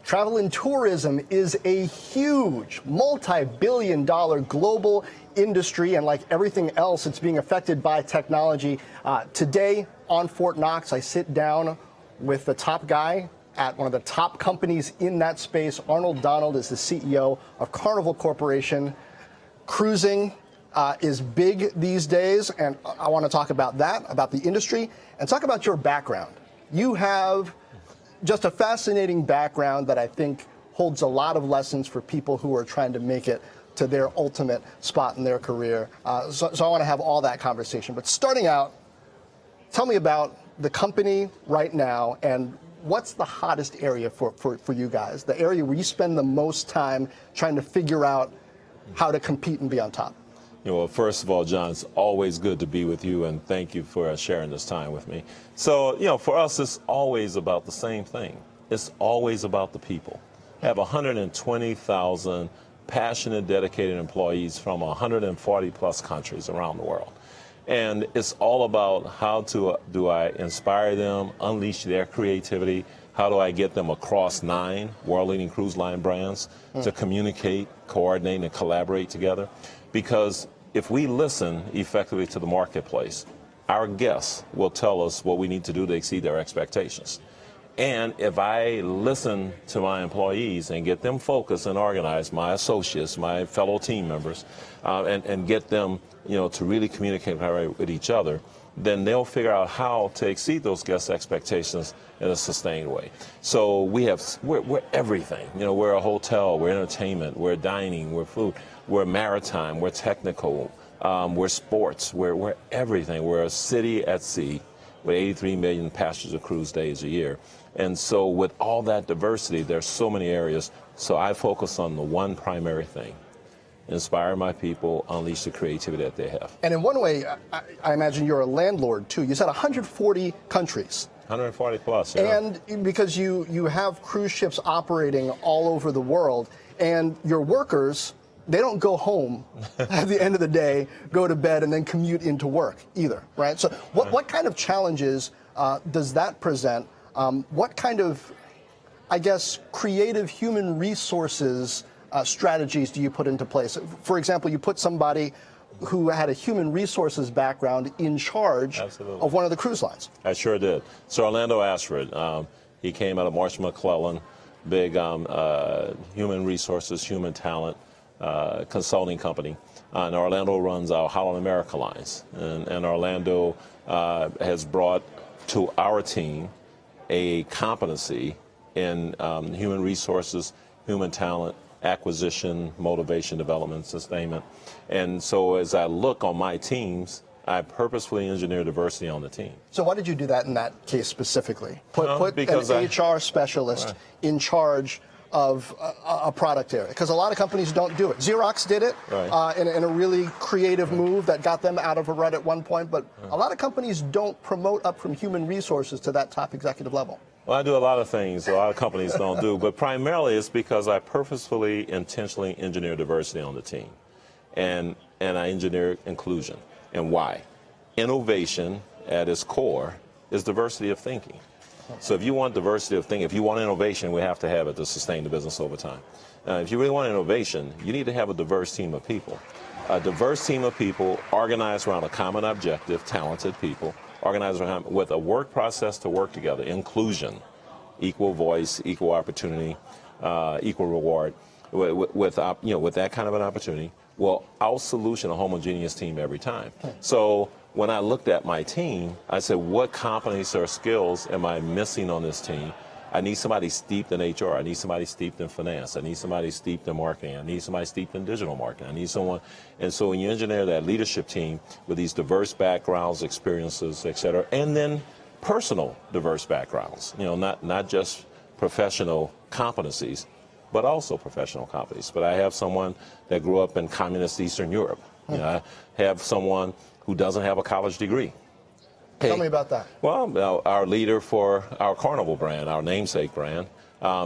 Travel and tourism is a huge, multi-billion-dollar global industry, and like everything else, it's being affected by technology. Today on Fort Knox, I sit down with the top guy at one of the top companies in that space. Arnold is the CEO of Carnival Corporation. Cruising is big these days, and I want to talk about that, about the industry, and talk about your background. You have just a fascinating background that I think holds a lot of lessons for people who are trying to make it to their ultimate spot in their career. So I want to have all that conversation. But starting out, tell me about the company right now and what's the hottest area for you guys, the area where you spend the most time trying to figure out how to compete and be on top. Well, first of all, John, it's always good to be with you, and thank you for sharing this time with me. So, for us, it's always about the same thing. It's always about the people. We have 120,000 passionate, dedicated employees from 140-plus countries around the world. And it's all about how do I inspire them, unleash their creativity, how do I get them across 9 world-leading cruise line brands to communicate, coordinate, and collaborate together. Because if we listen effectively to the marketplace, our guests will tell us what we need to do to exceed their expectations. And if I listen to my employees and get them focused and organized, my associates, my fellow team members, and get them, to really communicate with each other, then they'll figure out how to exceed those guest expectations in a sustained way. So we're everything. We're a hotel, we're entertainment, we're dining, we're food, we're maritime, we're technical, we're sports, we're everything. We're a city at sea with 83 million passenger cruise days a year. And so with all that diversity, there's so many areas. So I focus on the one primary thing: inspire my people, unleash the creativity that they have. And in one way, I imagine you're a landlord, too. You said 140 countries. 140 plus, yeah. And because you have cruise ships operating all over the world, and your workers, they don't go home at the end of the day, go to bed, and then commute into work either, right? So what kind of challenges does that present? What kind of, I guess, creative human resources strategies do you put into place? For example, you put somebody who had a human resources background in charge Absolutely. Of one of the cruise lines. I sure did. So Orlando Ashford, he came out of Marsh McClellan, big human resources, human talent consulting company. And Orlando runs our Holland America lines. And Orlando has brought to our team a competency in human resources, human talent, acquisition, motivation, development, sustainment. And so as I look on my teams, I purposefully engineer diversity on the team. So why did you do that in that case specifically? Put an HR specialist in charge of a product area, because a lot of companies don't do it. Xerox did it in a really creative move that got them out of a rut at one point, but a lot of companies don't promote up from human resources to that top executive level. Well, I do a lot of things a lot of companies don't do, but primarily it's because I purposefully, intentionally engineer diversity on the team. And I engineer inclusion. And why? Innovation at its core is diversity of thinking. So if you want diversity of thinking, if you want innovation, we have to have it to sustain the business over time. If you really want innovation, you need to have a diverse team of people. A diverse team of people organized around a common objective, talented people, organized around with a work process to work together, inclusion, equal voice, equal opportunity, equal reward. With that kind of an opportunity, will out-solution a homogeneous team every time. So when I looked at my team, I said, what competencies or skills am I missing on this team? I need somebody steeped in HR. I need somebody steeped in finance. I need somebody steeped in marketing. I need somebody steeped in digital marketing. I need someone. And so when you engineer that leadership team with these diverse backgrounds, experiences, et cetera, and then personal diverse backgrounds, not just professional competencies, but also professional competencies. But I have someone that grew up in communist Eastern Europe. I have someone who doesn't have a college degree. Tell me about that. Well, our leader for our Carnival brand, our namesake brand,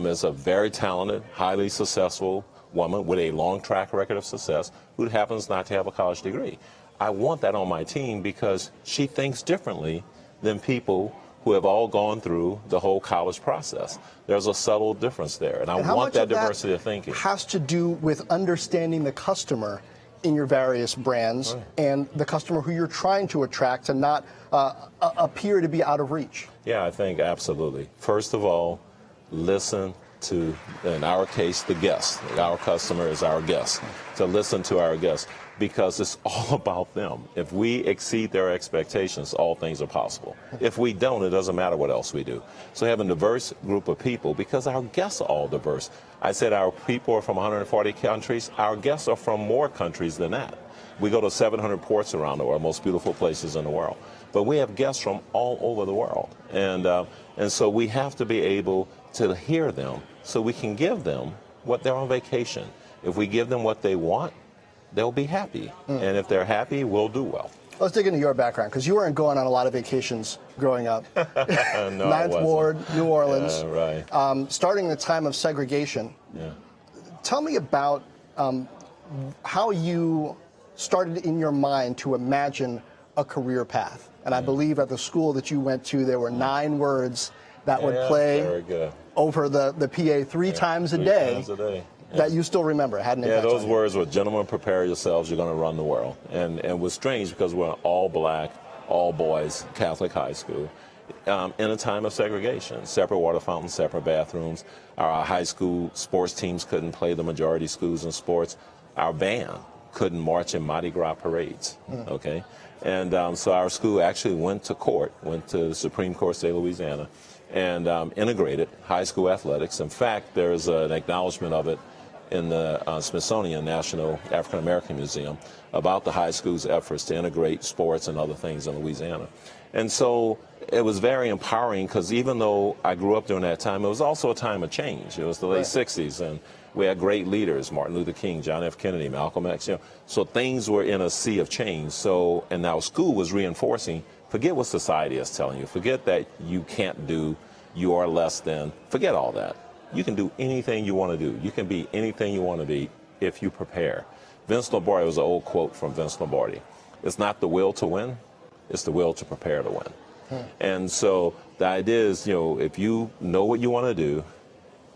is a very talented, highly successful woman with a long track record of success who happens not to have a college degree. I want that on my team because she thinks differently than people who have all gone through the whole college process. There's a subtle difference there, and I And want that diversity of thinking. Has to do with understanding the customer in your various brands and the customer who you're trying to attract to not appear to be out of reach. Yeah, I think absolutely. First of all, listen to, in our case, the guest. Our customer is our guest. So listen to our guests, because it's all about them. If we exceed their expectations, all things are possible. If we don't, it doesn't matter what else we do. So having a diverse group of people, because our guests are all diverse. I said our people are from 140 countries. Our guests are from more countries than that. We go to 700 ports around the world, most beautiful places in the world. But we have guests from all over the world. And so we have to be able to hear them so we can give them what they're on vacation. If we give them what they want, they'll be happy. And if they're happy, we'll do well. Let's dig into your background, because you weren't going on a lot of vacations growing up. No, Ninth Ward, New Orleans. Yeah, right. Starting the time of segregation. Yeah. Tell me about how you started in your mind to imagine a career path. And I believe at the school that you went to, there were 9 words that would play over the PA three times a day. That you still remember, had an impact. Yeah, those words were, gentlemen, prepare yourselves, you're going to run the world. And it was strange because we're all black, all boys, Catholic high school, in a time of segregation. Separate water fountains, separate bathrooms. Our high school sports teams couldn't play the majority schools in sports. Our band couldn't march in Mardi Gras parades, okay? And so our school actually went to court, went to the Supreme Court, state of Louisiana, and integrated high school athletics. In fact, there's an acknowledgement of it in the Smithsonian National African American Museum about the high school's efforts to integrate sports and other things in Louisiana. And so it was very empowering, because even though I grew up during that time, it was also a time of change. It was the late 60s, and we had great leaders, Martin Luther King, John F. Kennedy, Malcolm X. So things were in a sea of change. So, and our school was reinforcing, forget what society is telling you. Forget that you can't do, you are less than. Forget all that. You can do anything you want to do. You can be anything you want to be if you prepare. Vince Lombardi, was an old quote from Vince Lombardi. It's not the will to win, it's the will to prepare to win. And so the idea is, if you know what you want to do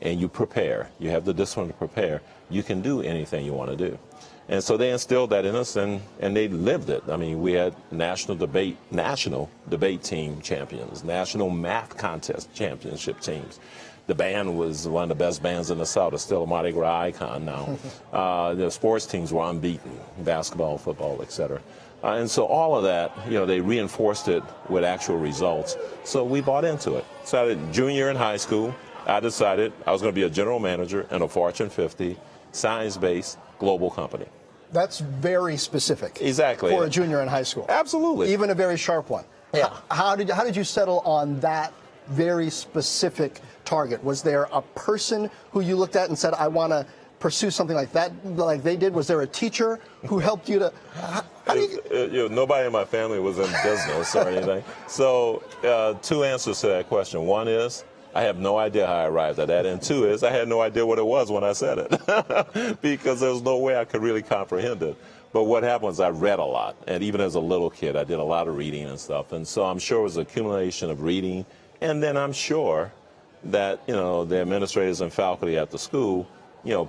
and you prepare, you have the discipline to prepare, you can do anything you want to do. And so they instilled that in us, and they lived it. I mean, we had national debate team champions, national math contest championship teams. The band was one of the best bands in the South. It's still a Mardi Gras icon now. The sports teams were unbeaten, basketball, football, etc. And so all of that, they reinforced it with actual results. So we bought into it. So at junior in high school, I decided I was going to be a general manager in a Fortune 50 science-based global company. That's very specific. Exactly. For a junior in high school. Absolutely. Even a very sharp one. Yeah. How did you settle on that very specific target? Was there a person who you looked at and said, I want to pursue something like that, like they did? Was there a teacher who helped you to? Nobody in my family was in business or anything. So 2 answers to that question. One is, I have no idea how I arrived at that. And 2 is, I had no idea what it was when I said it, because there was no way I could really comprehend it. But what happened was I read a lot. And even as a little kid, I did a lot of reading and stuff. And so I'm sure it was an accumulation of reading. And then I'm sure that, the administrators and faculty at the school,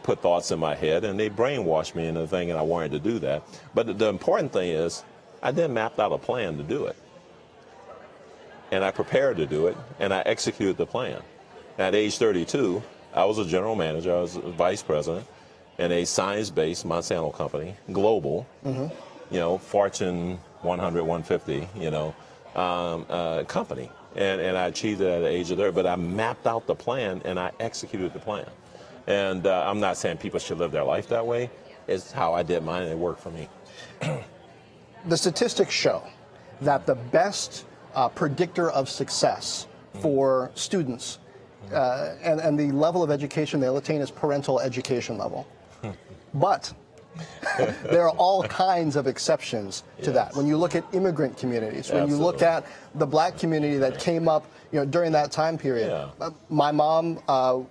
put thoughts in my head, and they brainwashed me into thinking I wanted to do that. But the important thing is, I then mapped out a plan to do it. And I prepared to do it, and I executed the plan. At age 32, I was a general manager, I was a vice president in a science-based Monsanto company, global, Fortune 100, 150, company. And I achieved it at the age of 30, but I mapped out the plan and I executed the plan. And I'm not saying people should live their life that way. It's how I did mine, and it worked for me. The statistics show that the best predictor of success for students and the level of education they'll attain is parental education level. But there are all kinds of exceptions to that. When you look at immigrant communities, when you look at the black community that came up, during that time period. My mom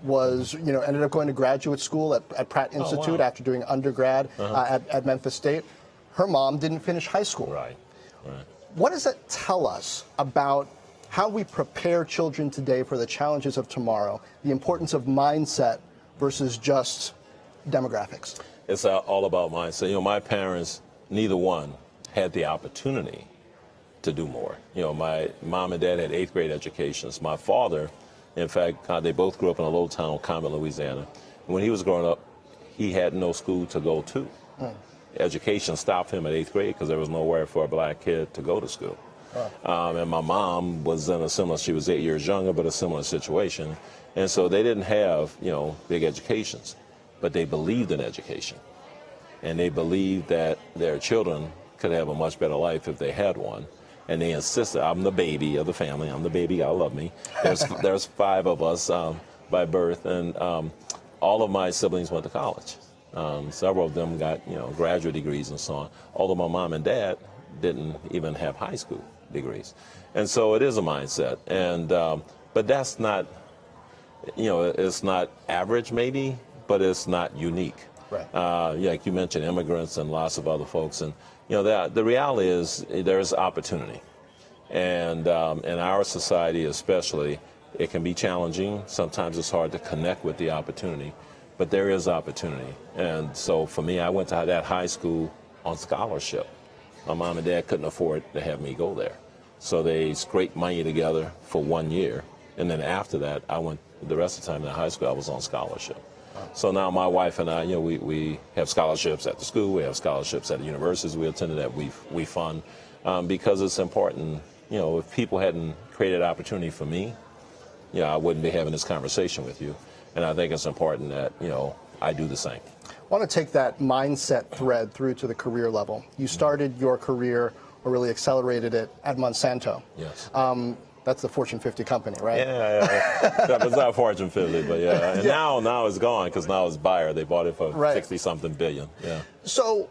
was, ended up going to graduate school at Pratt Institute after doing undergrad at Memphis State. Her mom didn't finish high school. Right. What does that tell us about how we prepare children today for the challenges of tomorrow, the importance of mindset versus just demographics. It's all about mindset. You know, my parents, neither one had the opportunity to do more. You know, my mom and dad had 8th grade educations. My father, in fact, they both grew up in a little town, Carnival, Louisiana. When he was growing up, he had no school to go to. Education stopped him at 8th grade because there was nowhere for a black kid to go to school. And my mom was in a similar, she was 8 years younger, but a similar situation. And so they didn't have, you know, big educations, but they believed in education. And they believed that their children could have a much better life if they had one. And they insisted, I'm the baby of the family, I'm the baby, God love me. There's 5 of us by birth, and all of my siblings went to college. Several of them got, you know, graduate degrees and so on, although my mom and dad didn't even have high school degrees. And so it is a mindset. And but that's not, you know, it's not average maybe, but it's not unique. Right. Yeah, like you mentioned, immigrants and lots of other folks. And, you know, the reality is there's opportunity. And in our society especially, it can be challenging. Sometimes it's hard to connect with the opportunity, but there is opportunity. And so for me, I went to that high school on scholarship. My mom and dad couldn't afford to have me go there. So they scraped money together for 1 year. And then after that, I went, the rest of the time in high school, I was on scholarship. So now my wife and I, you know, we have scholarships at the school, we have scholarships at the universities we attended that we fund, because it's important. You know, if people hadn't created opportunity for me, you know, I wouldn't be having this conversation with you. And I think it's important that, you know, I do the same. I want to take that mindset thread through to the career level. You started your career, or really accelerated it, at Monsanto. Yes. That's the Fortune 50 company, right? Yeah. It's not Fortune 50, but yeah. And now it's gone because now it's Bayer. They bought it for 60-something billion. Yeah. So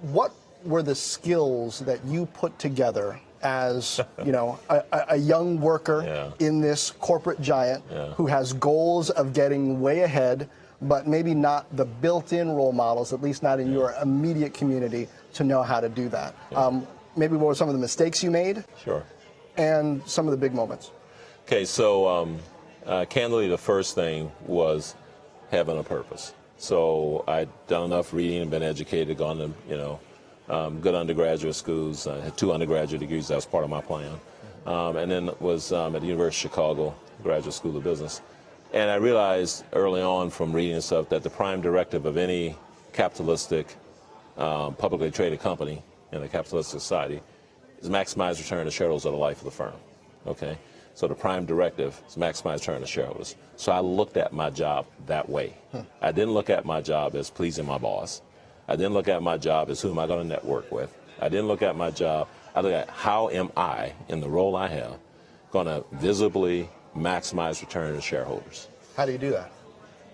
what were the skills that you put together as, you know, a young worker in this corporate giant who has goals of getting way ahead, but maybe not the built-in role models, at least not in your immediate community, to know how to do that? Maybe what were some of the mistakes you made? Sure. And some of the big moments. Okay, so candidly, the first thing was having a purpose. So I'd done enough reading and been educated, gone to, you know, good undergraduate schools. I had 2 undergraduate degrees. That was part of my plan. And then was at the University of Chicago, Graduate School of Business. And I realized early on from reading and stuff that the prime directive of any capitalistic, publicly traded company in a capitalistic society is maximize return to shareholders of the life of the firm. Okay? So the prime directive is maximize return to shareholders. So I looked at my job that way. I didn't look at my job as pleasing my boss. I didn't look at my job as who am I going to network with. I didn't look at my job, I looked at how am I, in the role I have, going to visibly maximize return to shareholders. How do you do that?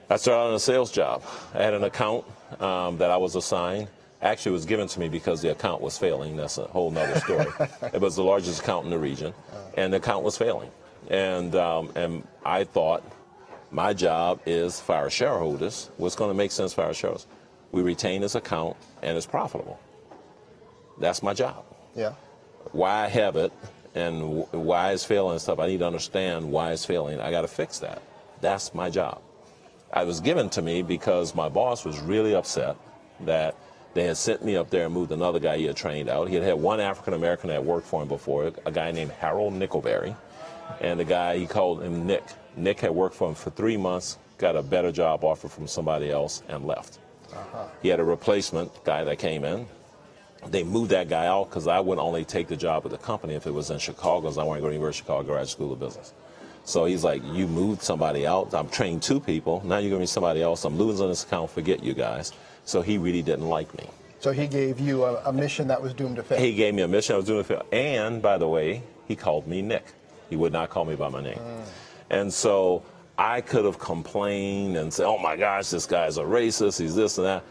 I started on a sales job. I had an account that I was assigned. Actually, it was given to me because the account was failing. That's a whole nother story. It was the largest account in the region, and the account was failing. And I thought my job is for our shareholders. What's going to make sense for our shareholders? We retain this account, and it's profitable. That's my job. Yeah. Why I have it and why it's failing and stuff, I need to understand why it's failing. I got to fix that. That's my job. It was given to me because my boss was really upset that they had sent me up there and moved another guy he had trained out. He had had one African-American that worked for him before, a guy named Harold Nickelberry. And the guy, he called him Nick. Nick had worked for him for 3 months, got a better job offer from somebody else, and left. He had a replacement guy that came in. They moved that guy out because I would only take the job with the company if it was in Chicago, because I wanted to go to the University of Chicago Graduate School of Business. So he's like, you moved somebody out. I'm trained 2 people. Now you're going to be somebody else. I'm losing this account. Forget you guys. So he really didn't like me. So he gave you a mission that was doomed to fail. He gave me a mission that was doomed to fail. And, by the way, he called me Nick. He would not call me by my name. And so I could have complained and said, oh, my gosh, this guy's a racist. He's this and that.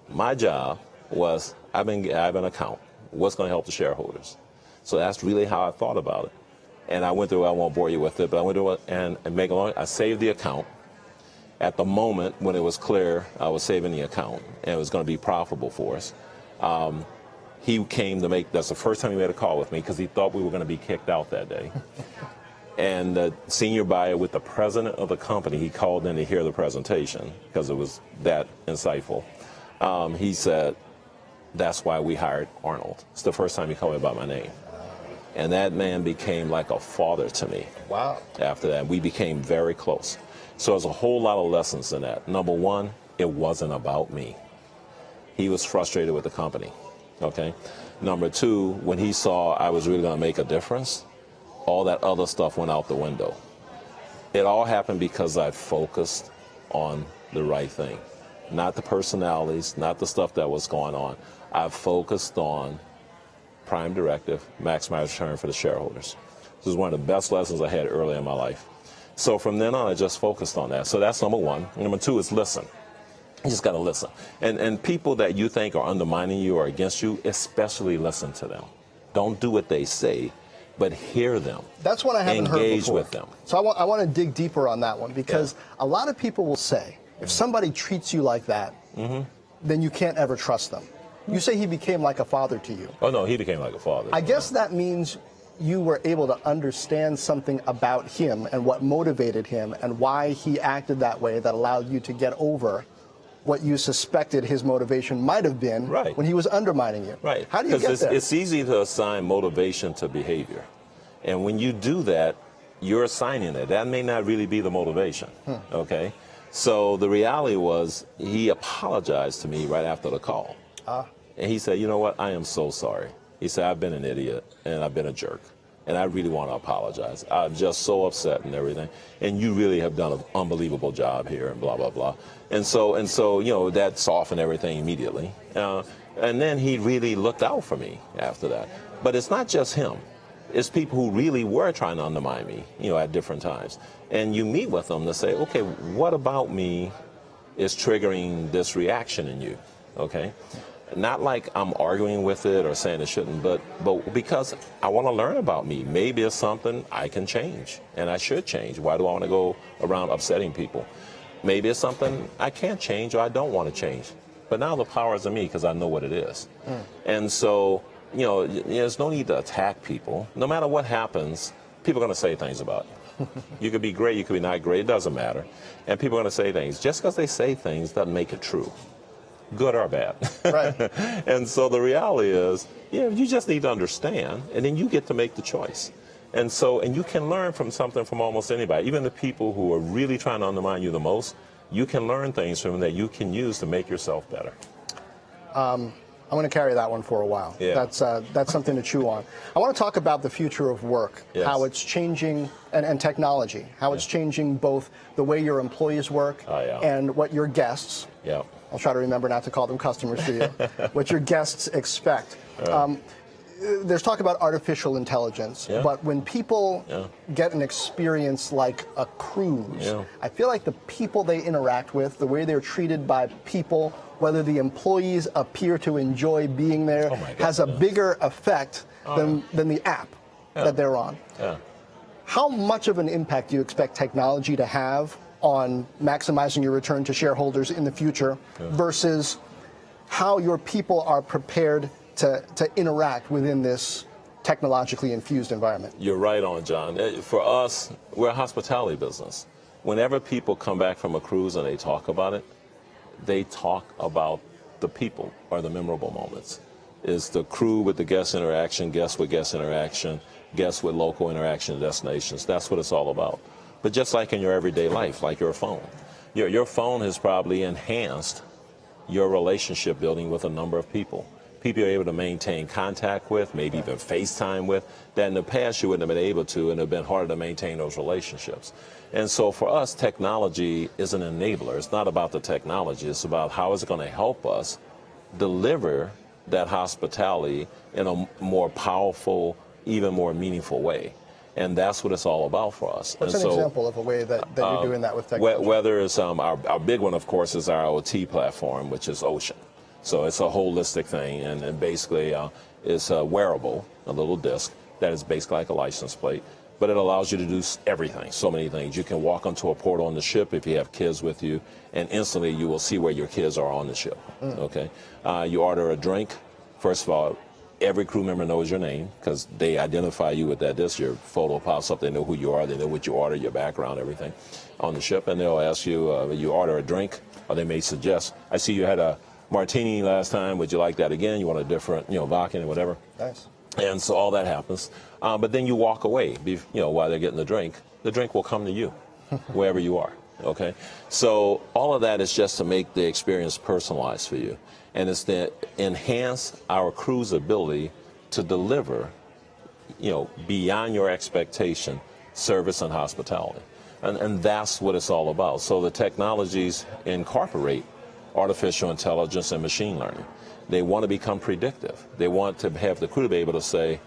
My job was, I have an account. What's going to help the shareholders? So that's really how I thought about it. And I went through, I won't bore you with it, but I went through it and I saved the account. At the moment when it was clear I was saving the account and it was going to be profitable for us, He came to that's the first time he made a call with me because he thought we were going to be kicked out that day. And the senior buyer with the president of the company, he called in to hear the presentation because it was that insightful. He said, that's why we hired Arnold. It's the first time he called me by my name. And that man became like a father to me. Wow. After that, we became very close. So there's a whole lot of lessons in that. Number one, it wasn't about me. He was frustrated with the company, okay? Number two, when he saw I was really going to make a difference, all that other stuff went out the window. It all happened because I focused on the right thing. Not the personalities, not the stuff that was going on. I focused on prime directive, maximize return for the shareholders. This is one of the best lessons I had early in my life. So from then on, I just focused on that. So that's number one. Number two is listen. You just got to listen. And people that you think are undermining you or against you, especially listen to them. Don't do what they say, but hear them. That's what I haven't heard before. Engage with them. So I want to dig deeper on that one because a lot of people will say, if somebody treats you like that, then you can't ever trust them. You say he became like a father to you. Oh, no, he became like a father. I guess that means you were able to understand something about him and what motivated him and why he acted that way that allowed you to get over what you suspected his motivation might have been when he was undermining you. Right. How do you get there? It's easy to assign motivation to behavior. And when you do that, you're assigning it. That may not really be the motivation, okay? So the reality was he apologized to me right after the call. And he said, you know what, I am so sorry. He said, I've been an idiot and I've been a jerk. And I really want to apologize. I'm just so upset and everything. And you really have done an unbelievable job here and blah, blah, blah. And so you know, that softened everything immediately. And then he really looked out for me after that. But it's not just him. It's people who really were trying to undermine me, you know, at different times. And you meet with them to say, okay, what about me is triggering this reaction in you, okay? Not like I'm arguing with it or saying it shouldn't, but because I want to learn about me. Maybe it's something I can change, and I should change. Why do I want to go around upsetting people? Maybe it's something I can't change or I don't want to change. But now the power is in me because I know what it is. And so, you know, there's no need to attack people. No matter what happens, people are going to say things about you. You could be great, you could be not great, it doesn't matter. And people are going to say things. Just because they say things doesn't make it true. Good or bad. Right. And so the reality is, yeah, you just need to understand, and then you get to make the choice. And you can learn from something from almost anybody. Even the people who are really trying to undermine you the most, you can learn things from them that you can use to make yourself better. I'm going to carry that one for a while. Yeah. That's something to chew on. I want to talk about the future of work, how it's changing, and technology, how it's changing both the way your employees work and what your guests, I'll try to remember not to call them customers for you, what your guests expect. There's talk about artificial intelligence, but when people get an experience like a cruise, I feel like the people they interact with, the way they're treated by people, whether the employees appear to enjoy being there, has a bigger effect than the app that they're on. How much of an impact do you expect technology to have on maximizing your return to shareholders in the future versus how your people are prepared to interact within this technologically infused environment? You're right on, John. For us, we're a hospitality business. Whenever people come back from a cruise and they talk about it, they talk about the people or the memorable moments. It's the crew with the guest interaction, guests with guest interaction, guests with local interaction destinations. That's what it's all about. But just like in your everyday life, like your phone, your phone has probably enhanced your relationship building with a number of people. People you're able to maintain contact with, maybe even FaceTime with, that in the past you wouldn't have been able to, and it would have been harder to maintain those relationships. And so for us, technology is an enabler. It's not about the technology. It's about how is it going to help us deliver that hospitality in a more powerful, even more meaningful way. And that's what it's all about for us. What's an example of a way that you're doing that with technology? Whether it's our big one, of course, is our OT platform, which is Ocean. So it's a holistic thing, and basically it's a wearable, a little disc that is basically like a license plate, but it allows you to do everything, so many things. You can walk onto a portal on the ship if you have kids with you, and instantly you will see where your kids are on the ship, okay? You order a drink. First of all, Every crew member knows your name because they identify you with that disc. Your photo pops up. They know who you are. They know what you order, your background, everything on the ship. And they'll ask you, you order a drink, or they may suggest, I see you had a martini last time. Would you like that again? You want a different, vodka or whatever? Nice. And so all that happens. But then you walk away, while they're getting the drink will come to you wherever you are. Okay. So all of that is just to make the experience personalized for you. And it's to enhance our crew's ability to deliver, beyond your expectation, service and hospitality. And that's what it's all about. So the technologies incorporate artificial intelligence and machine learning. They want to become predictive. They want to have the crew be able to say,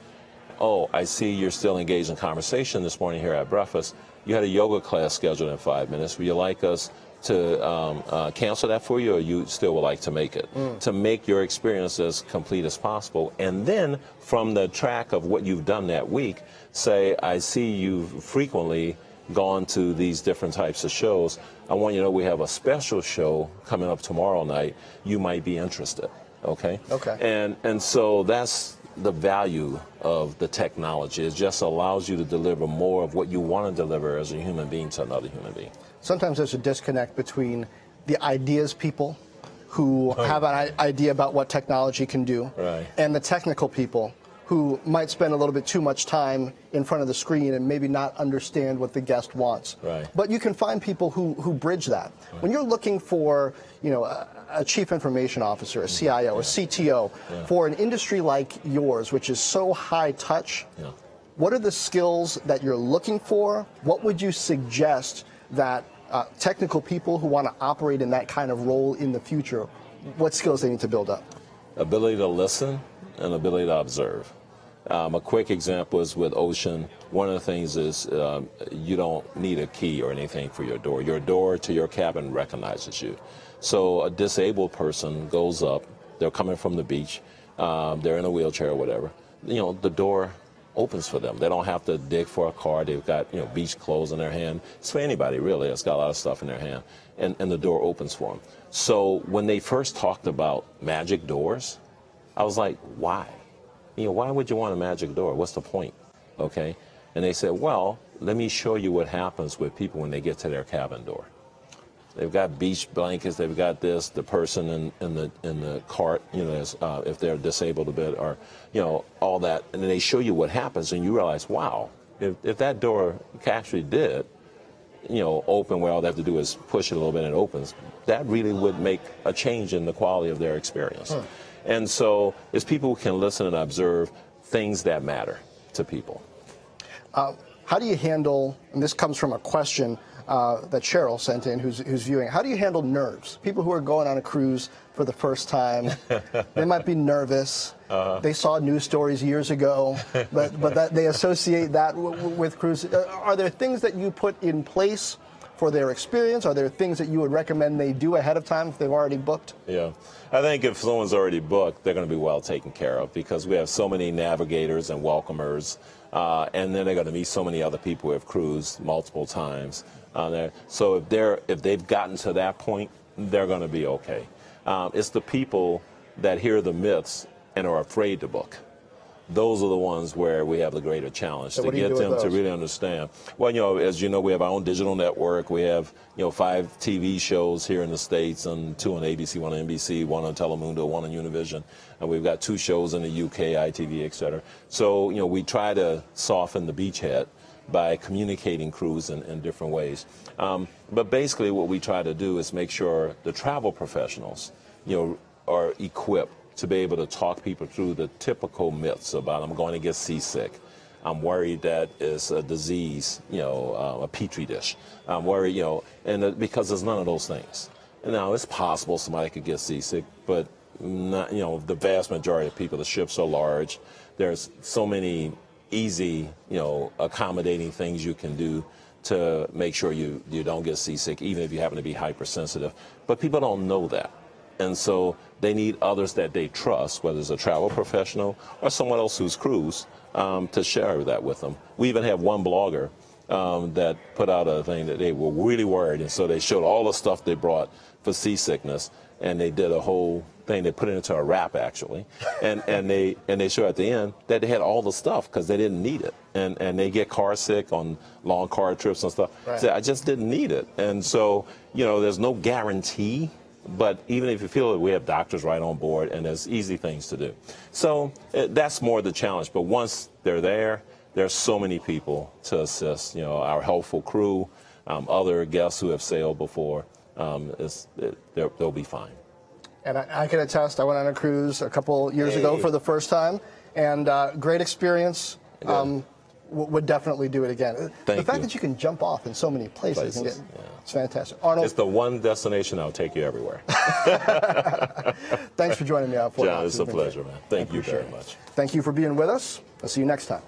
oh, I see you're still engaged in conversation this morning here at breakfast. You had a yoga class scheduled in 5 minutes. Would you like us to cancel that for you, or you still would like to make it? To make your experience as complete as possible. And then from the track of what you've done that week, say, I see you've frequently gone to these different types of shows. I want you to know we have a special show coming up tomorrow night. You might be interested. Okay? Okay. And so that's the value of the technology. It just allows you to deliver more of what you want to deliver as a human being to another human being. Sometimes there's a disconnect between the ideas people who have an idea about what technology can do, and the technical people who might spend a little bit too much time in front of the screen and maybe not understand what the guest wants. But you can find people who bridge that. When you're looking for, a chief information officer, a CIO, a CTO, for an industry like yours, which is so high touch, what are the skills that you're looking for? What would you suggest that technical people who want to operate in that kind of role in the future, what skills they need to build up? Ability to listen and ability to observe. A quick example is with Ocean. One of the things is you don't need a key or anything for your door. Your door to your cabin recognizes you. So a disabled person goes up, they're coming from the beach, they're in a wheelchair or whatever. The door opens for them. They don't have to dig for a car. They've got beach clothes in their hand. It's for anybody really that's got a lot of stuff in their hand, and the door opens for them. So when they first talked about magic doors, I was like, why? Why would you want a magic door? What's the point? Okay, and they said, well, let me show you what happens with people when they get to their cabin door. They've got beach blankets. They've got this. The person in the cart, if they're disabled a bit, or all that, and then they show you what happens, and you realize, wow, if that door actually did, open, where all they have to do is push it a little bit and it opens, that really would make a change in the quality of their experience. And so it's people who can listen and observe things that matter to people. How do you handle, and this comes from a question that Cheryl sent in, who's viewing, how do you handle nerves? People who are going on a cruise for the first time, they might be nervous. They saw news stories years ago, but that they associate that with cruise. Are there things that you put in place for their experience? Are there things that you would recommend they do ahead of time if they've already booked? Yeah, I think if someone's already booked, they're going to be well taken care of, because we have so many navigators and welcomers, and then they're going to meet so many other people who have cruised multiple times on there. So if they've gotten to that point, they're going to be okay. It's the people that hear the myths and are afraid to book. Those are the ones where we have the greater challenge, to get them to really understand. Well, as you know, we have our own digital network. We have, 5 TV shows here in the States, and 2 on ABC, 1 on NBC, 1 on Telemundo, 1 on Univision. And we've got 2 shows in the UK, ITV, et cetera. So, we try to soften the beachhead by communicating crews in different ways. But basically what we try to do is make sure the travel professionals, are equipped to be able to talk people through the typical myths about, I'm going to get seasick. I'm worried that it's a disease, a petri dish. I'm worried, because there's none of those things. And now it's possible somebody could get seasick, but not, the vast majority of people, the ships are large. There's so many easy, accommodating things you can do to make sure you don't get seasick, even if you happen to be hypersensitive. But people don't know that. And so they need others that they trust, whether it's a travel professional or someone else who's cruised, to share that with them. We even have one blogger that put out a thing that they were really worried, and so they showed all the stuff they brought for seasickness, and they did a whole thing. They put it into a wrap actually, and they show at the end that they had all the stuff because they didn't need it, and they get car sick on long car trips and stuff. Right. So I just didn't need it, and so there's no guarantee. But even if you feel it, we have doctors right on board, and there's easy things to do. So that's more the challenge. But once they're there, there's so many people to assist. Our helpful crew, other guests who have sailed before, they'll be fine. And I can attest, I went on a cruise a couple years ago for the first time, and great experience. Would definitely do it again. The fact that you can jump off in so many places. It's fantastic. Arnold, it's the one destination I'll take you everywhere. Thanks for joining me on Fortt. John, it's a pleasure, man. Thank you very much. Thank you for being with us. I'll see you next time.